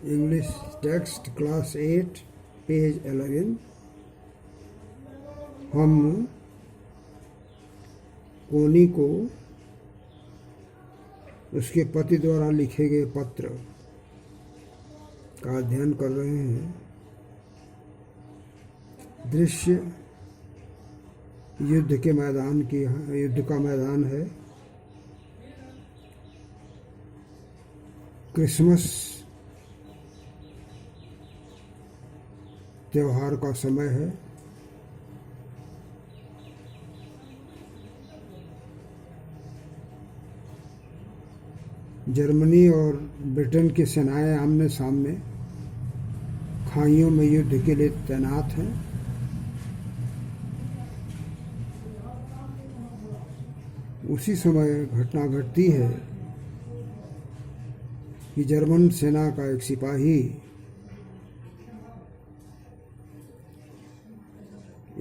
English text class 8 page 11। हम कोनी को उसके पति द्वारा लिखे गए पत्र का अध्ययन कर रहे हैं। दृश्य युद्ध का मैदान है। क्रिसमस त्योहार का समय है। जर्मनी और ब्रिटेन की सेनाएं आमने सामने खाइयों में युद्ध के लिए तैनात हैं। उसी समय घटना घटती है कि जर्मन सेना का एक सिपाही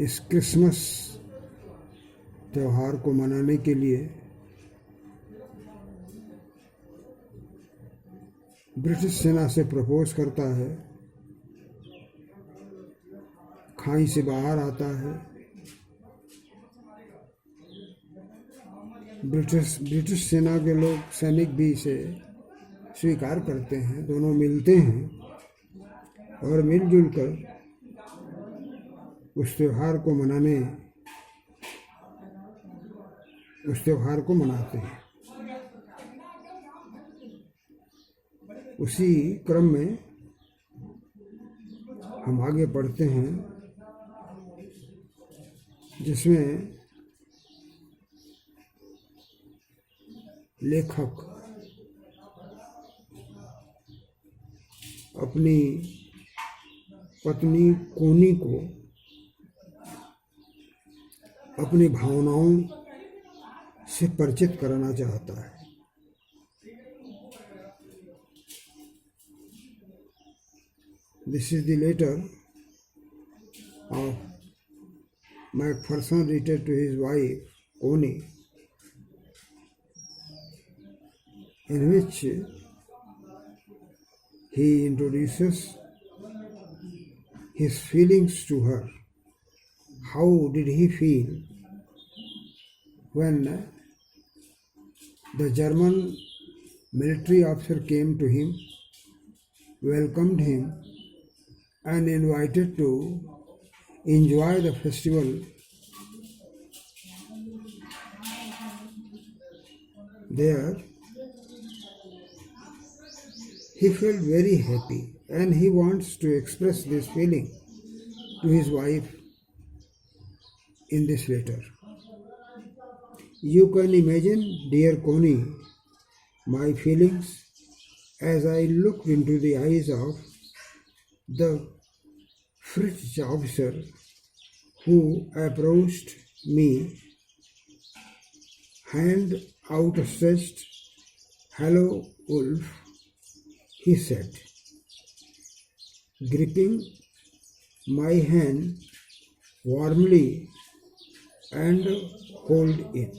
इस क्रिसमस त्योहार को मनाने के लिए ब्रिटिश सेना से प्रपोज करता है, खाई से बाहर आता है। ब्रिटिश सेना के लोग सैनिक भी इसे स्वीकार करते हैं। दोनों मिलते हैं और मिलजुल कर उस त्योहार को मनाते हैं। उसी क्रम में हम आगे बढ़ते हैं, जिसमें लेखक अपनी पत्नी कोनी को अपनी भावनाओं से परिचित कराना चाहता है। This is the letter of Macpherson written to his wife Connie, in which he introduces his feelings to her. How did he feel when the German military officer came to him, welcomed him, and invited to enjoy the festival there? He felt very happy, and he wants to express this feeling to his wife in this letter. You can imagine, dear Connie, my feelings as I looked into the eyes of the British officer who approached me, hand outstretched. "Hello, Wolf," he said, gripping my hand warmly and hold it.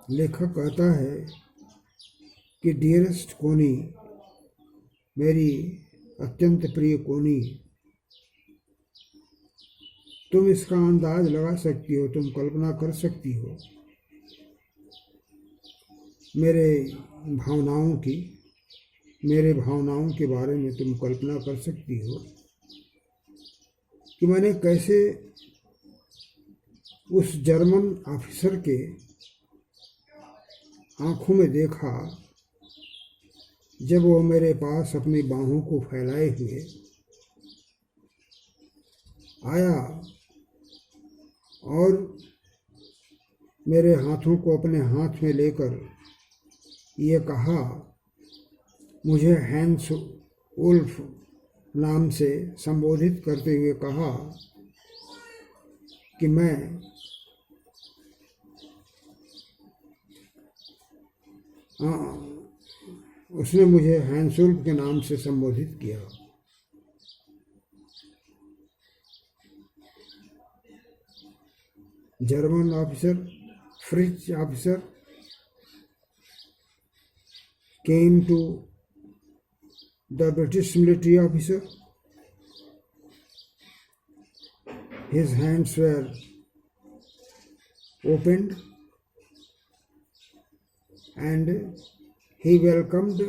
लेखक कहता है कि dearest कोनी, मेरी अत्यंत प्रिय कोनी, तुम इसका अंदाज लगा सकती हो, तुम कल्पना कर सकती हो मेरे भावनाओं के बारे में तुम कल्पना कर सकती हो कि मैंने कैसे उस जर्मन ऑफिसर के आंखों में देखा जब वो मेरे पास अपनी बाहों को फैलाए हुए आया और मेरे हाथों को अपने हाथ में लेकर ये कहा, मुझे हैंस वुल्फ नाम से संबोधित करते हुए कहा कि उसने मुझे हैंस वुल्फ के नाम से संबोधित किया। German officer French officer came to the British military officer. His hands were opened and he welcomed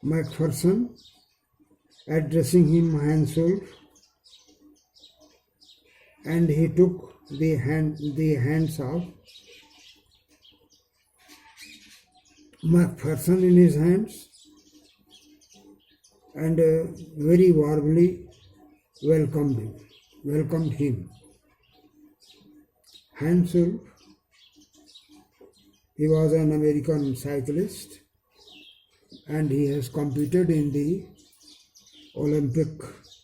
Macpherson, addressing him Hansel, and he took the hands of Macpherson in his hands and very warmly welcomed him. Hansel, he was an American cyclist and he has competed in the Olympic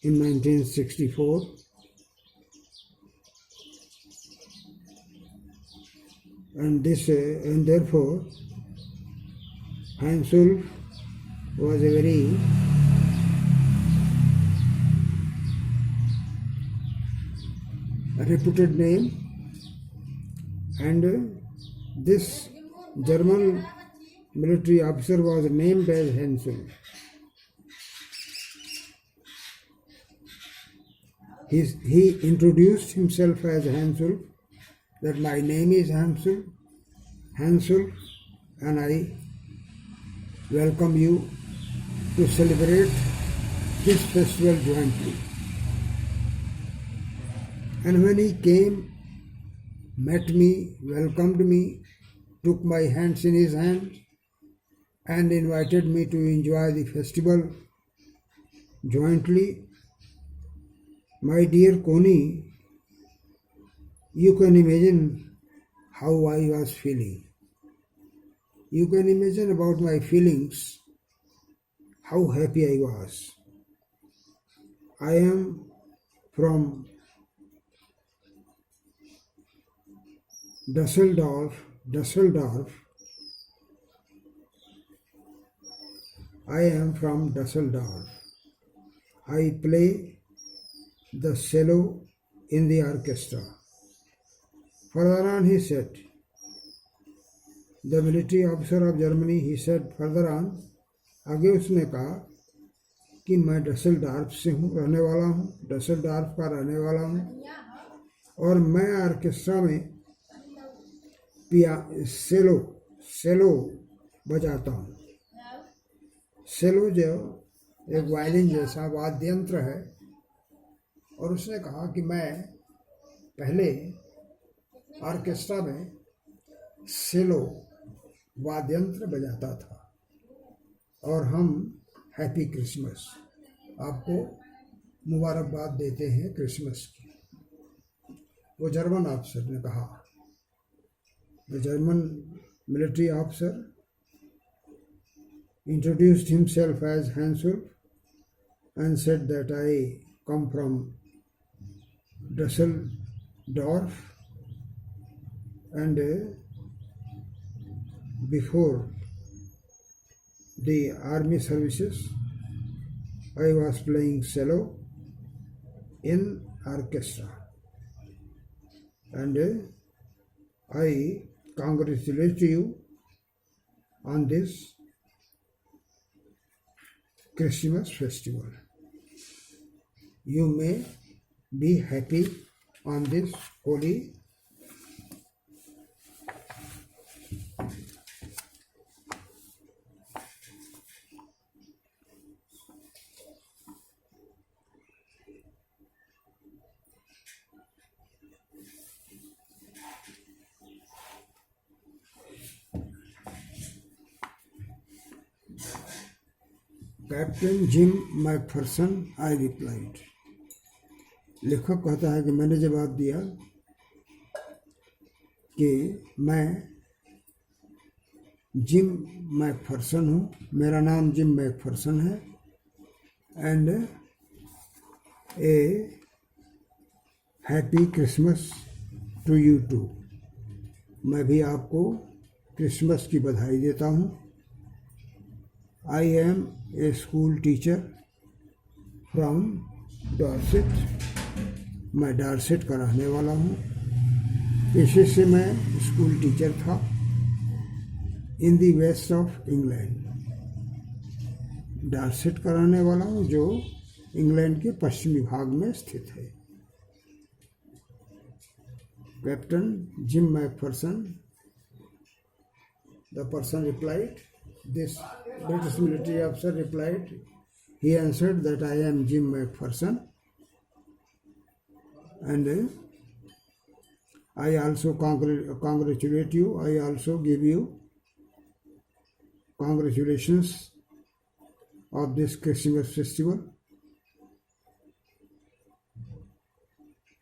in 1964. And therefore Hansel was a very reputed name, and this German military officer was named as Hansel. He introduced himself as Hansel, that my name is Hansel, and I welcome you to celebrate this festival jointly. And when he came, met me, welcomed me, took my hands in his hands, and invited me to enjoy the festival jointly. My dear Connie, you can imagine how I was feeling. You can imagine about my feelings, how happy I was. I am from Dusseldorf. I am from Dusseldorf. I play the cello in the orchestra. Further on, he said, the military officer of Germany, he said further on, आगे उसने कहा कि मैं डसेल्डॉर्फ से रहने वाला हूँ, डसेल्डॉर्फ का रहने वाला हूँ, और मैं ऑर्केस्ट्रा में सेलो बजाता हूँ. सेलो जो एक वायलिन जैसा वाद्य यंत्र है, और उसने कहा कि मैं पहले ऑर्केस्ट्रा में सेलो वाद्य यंत्र बजाता था. और हम हैप्पी क्रिसमस, आपको मुबारकबाद देते हैं क्रिसमस की. वो जर्मन ऑफिसर ने कहा. The German military officer introduced himself as Hansel and said that I come from Dusseldorf, and before the army services I was playing cello in orchestra, and I congratulate you on this Christmas festival. You may be happy on this holy captain gym McPherson, I replied. लेखक कहता है कि मैंने जवाब दिया कि मैं gym McPherson हूँ, मेरा नाम जिम मैकफरसन है, and a happy Christmas to you too. मैं भी आपको क्रिसमस की बधाई देता हूँ. I am a school teacher from Dorset. मैं डॉर्सेट का रहने वाला हूँ. पेशे से मैं स्कूल टीचर था इन दी वेस्ट ऑफ इंग्लैंड, डार्सेट का रहने वाला हूँ जो इंग्लैंड के पश्चिमी भाग में स्थित है। Captain gym Macpherson, the person replied, this British military officer replied, he answered that I am Jim McPherson and I also congratulate you. I also give you congratulations of this Christmas festival.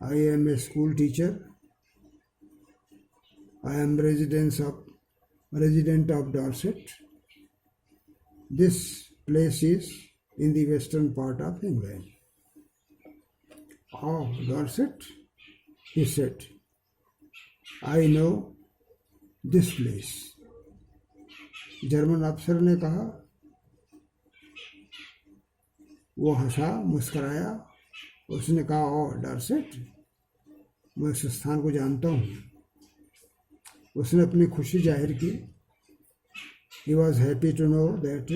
I am a school teacher. I am resident of Dorset. This place is in the western part of England. Oh, Dorset, he said, I know this place. German अफसर ने कहा, वो हंसा, मुस्कराया, उसने कहा, ओ Dorset, मैं इस स्थान को जानता हूँ। उसने अपनी खुशी जाहिर की। He was happy to know that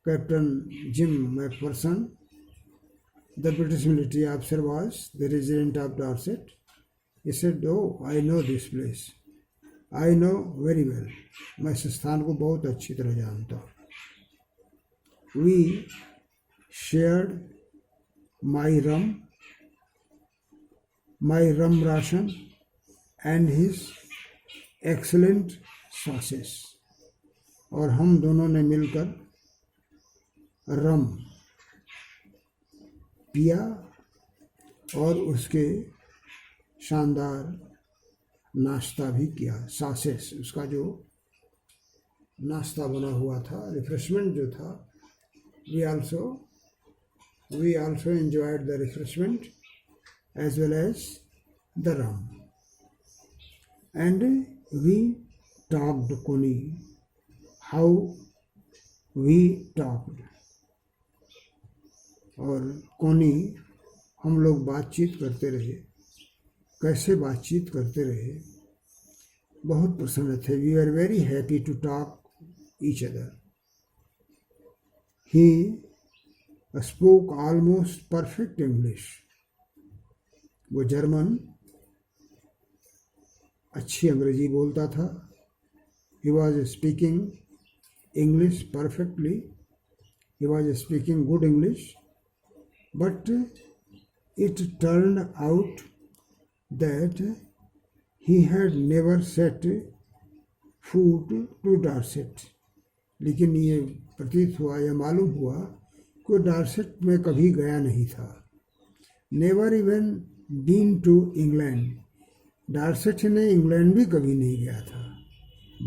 Captain Jim McPherson, the British military officer, was the resident of Dorset. He said, "Oh, I know this place. I know very well. मैं इस स्थान को बहुत अच्छी तरह जानता हूँ। We shared my rum ration and his excellent sauces. और हम दोनों ने मिलकर रम पिया और उसके शानदार नाश्ता भी किया। सासेस, उसका जो नाश्ता बना हुआ था, रिफ्रेशमेंट जो था, we also enjoyed the refreshment as well as the rum. And we talked, Connie, how we talked. और कोनी, हम लोग बातचीत करते रहे। कैसे बातचीत करते रहे? बहुत प्रसन्न थे। We are very happy to talk each other. He spoke almost perfect English. वो जर्मन अच्छी अंग्रेजी बोलता था। He was speaking English perfectly. He was speaking good English. But it turned out that he had never set foot to Dorset. लेकिन ये प्रतीत हुआ या मालूम हुआ कि डॉर्सेट में कभी गया नहीं था। Never even been to England. Dorset ने इंग्लैंड भी कभी नहीं गया था।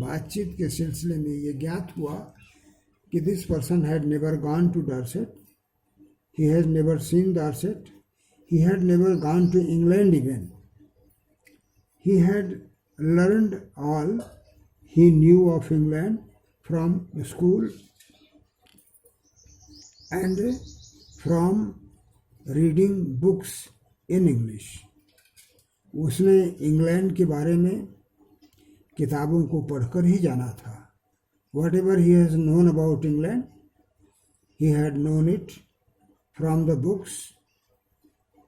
बातचीत के सिलसिले में ये ज्ञात हुआ कि this person had never gone to Dorset. He has never seen Dorset. He had never gone to England even. He had learned all he knew of England from school and from reading books in English. उसने England के बारे में किताबों को पढ़कर ही जाना था। Whatever he has known about England, he had known it from the books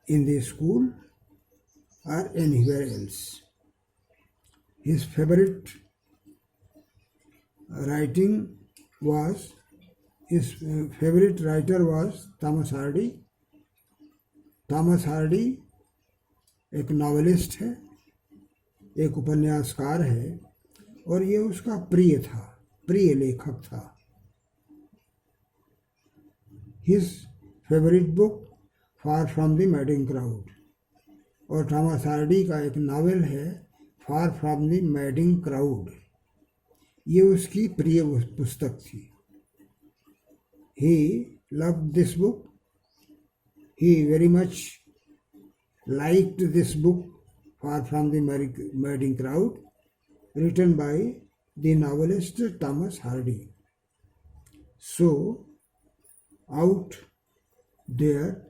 in the school or anywhere else. His favorite writer was Thomas Hardy. Thomas Hardy एक नॉवेलिस्ट है, एक उपन्यासकार है और ये उसका प्रिय लेखक था। His favorite book, Far from the Madding Crowd. और थॉमस हार्डी का एक नावल है far from the madding crowd. ये उसकी प्रिय पुस्तक थी। ही loved this book. He very much liked this book, Far from the Madding Crowd, written by the novelist Thomas Hardy. So, out there,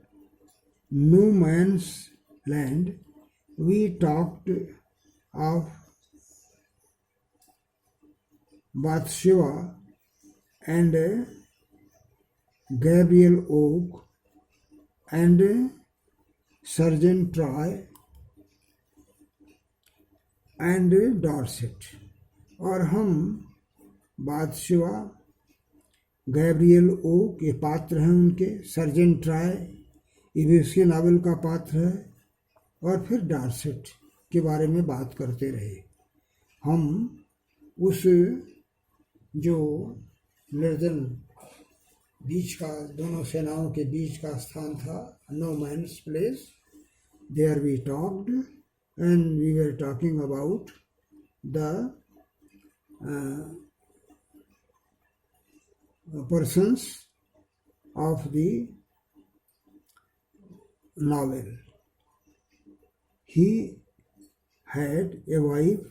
no man's land, we talked of Bathsheba and Gabriel Oak and Sergeant Troy and Dorset, और हम बादशिवा, Gabriel okay ये पात्र हैं उनके, sergeant try ये भी उसके novel का पात्र है, और फिर डॉर्सेट के बारे में बात करते रहे। हम उस जो निर्जन बीच का, दोनों सेनाओं के बीच का स्थान था, no man's place, there we talked and we were talking about the persons of the novel. He had a wife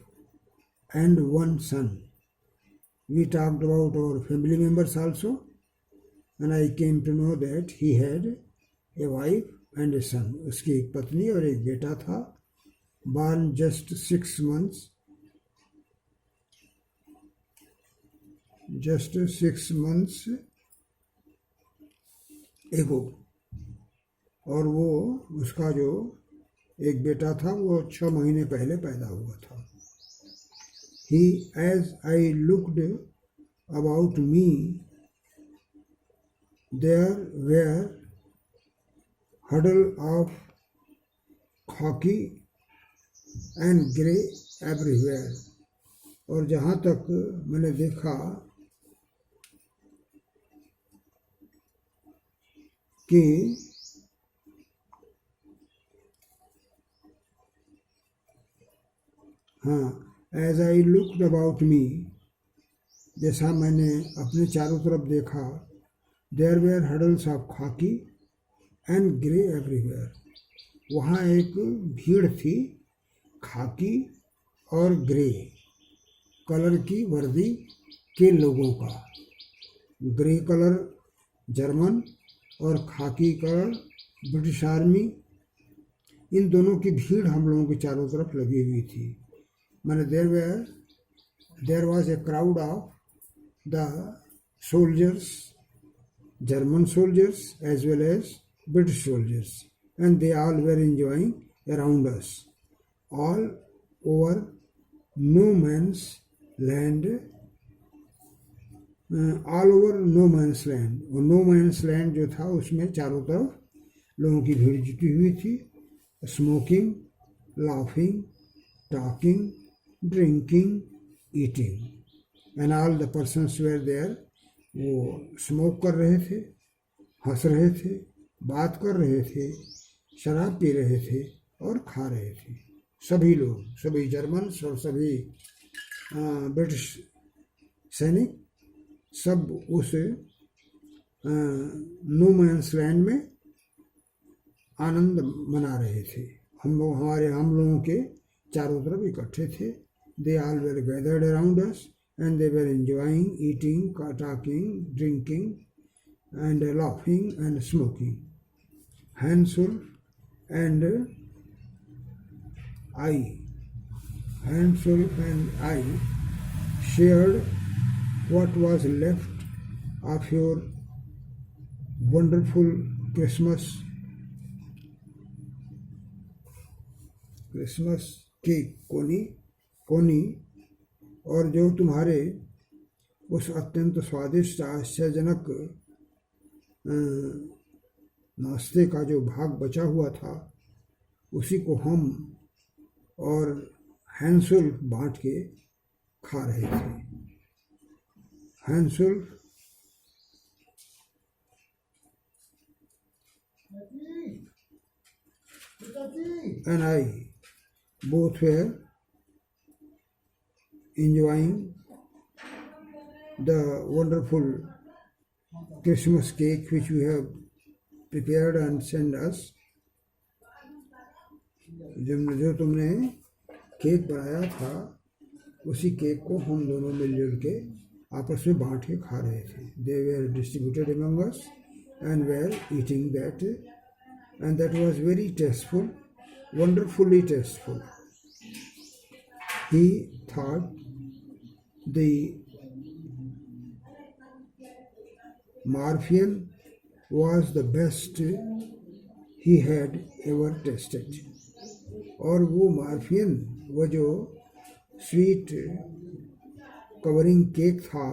and one son. We talked about our family members also, and I came to know that he had a wife and a son. उसकी एक पत्नी और एक बेटा था, born just 6 months ago, और वो उसका जो एक बेटा था वो 6 महीने पहले पैदा हुआ था। He, as I looked about me, there were huddle of khaki and grey everywhere, और जहाँ तक मैंने देखा कि as I looked about me, जैसा मैंने अपने चारों तरफ देखा, there were huddles of khaki and grey everywhere, वहाँ एक भीड़ थी खाकी और ग्रे कलर की वर्दी के लोगों का। ग्रे कलर जर्मन और खाकी कलर ब्रिटिश आर्मी, इन दोनों की भीड़ हम लोगों के चारों तरफ लगी हुई थी। मैंने there was a crowd of the soldiers, German soldiers as well as British soldiers, and they all were enjoying around us all over no man's land, all over no man's land, और no man's land जो था उसमें चारों तरफ लोगों की भीड़ जुटी हुई थी। Smoking, laughing, talking, drinking, eating, and all the persons were there, वो स्मोक कर रहे थे, हंस रहे थे, बात कर रहे थे, शराब पी रहे थे और खा रहे थे। सभी लोग, सभी जर्मन और सभी ब्रिटिश सैनिक, सब उस नो मैन्स लैंड में आनंद मना रहे थे। हम लोगों के चारों तरफ इकट्ठे थे। They all were gathered around us and they were enjoying, eating, talking, drinking and laughing and smoking. Hansel and Hansel and I shared what was left of your wonderful Christmas की कोनी, और जो तुम्हारे उस अत्यंत स्वादिष्ट आश्चर्यजनक नाश्ते का जो भाग बचा हुआ था, उसी को हम और हैंसुल बांट के खा रहे थे। हैंसुल and I both were enjoying the wonderful Christmas cake which you have prepared and sent us. जो तुमने केक बनाया था, उसी केक को हम दोनों मिलजुल के आपस में बांट के खा रहे थे। They were distributed among us and were eating that, and that was very tasteful wonderfully tasteful. He thought the Marfian was the best he had ever tasted. और वो मार्फियन, वो जो स्वीट कवरिंग केक था,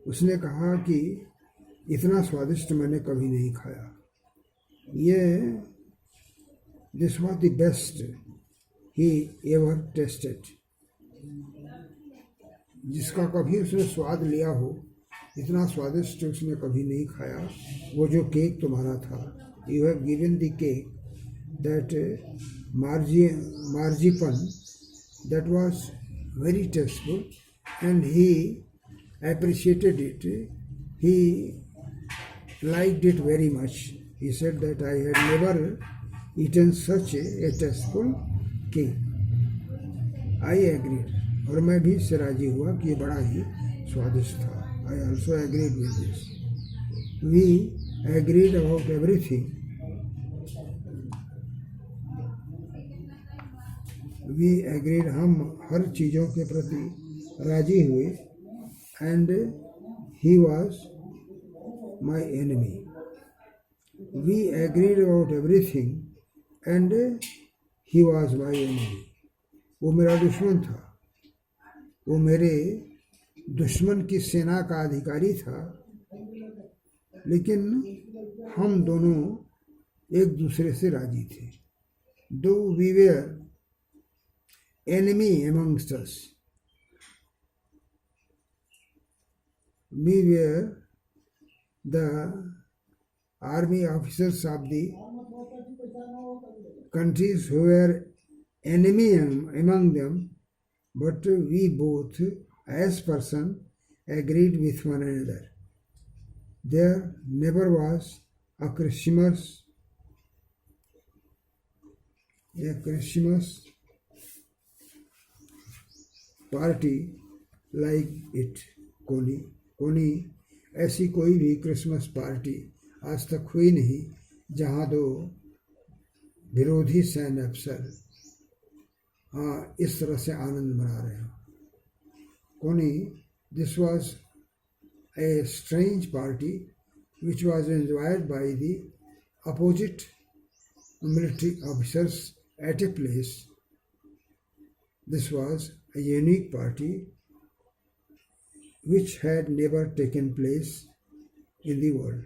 उसने कहा कि इतना स्वादिष्ट मैंने कभी नहीं खाया. ये this was the best he ever tested. जिसका कभी उसने स्वाद लिया हो, इतना स्वादिष्ट उसने कभी नहीं खाया. वो जो केक तुम्हारा था, you have given the cake that marzipan that was very tasteful, and he appreciated it. He liked it very much. He said that I had never eaten such a tasteful cake. I agreed. और मैं भी इससे राजी हुआ कि ये बड़ा ही स्वादिष्ट था. I also agreed with this. We agreed about everything. We agreed, हम हर चीज़ों के प्रति राजी हुए. And he was my enemy. We agreed about everything and he was my enemy. वो मेरा दुश्मन था. वो मेरे दुश्मन की सेना का अधिकारी था. लेकिन हम दोनों एक दूसरे से राजी थे. Though we were enemy amongst us, we were the army officers of the countries who were enemy among them, but we both as person agreed with one another. There never was a Christmas party like it. कोनी ऐसी कोई भी Christmas party आज तक हुई नहीं जहाँ दो विरोधी सैन्य अफसर इस तरह से आनंद मना रहे हो. कोनी, this was a strange party which was enjoyed by the opposite military officers at a place. This was a unique party which had never taken place in the world.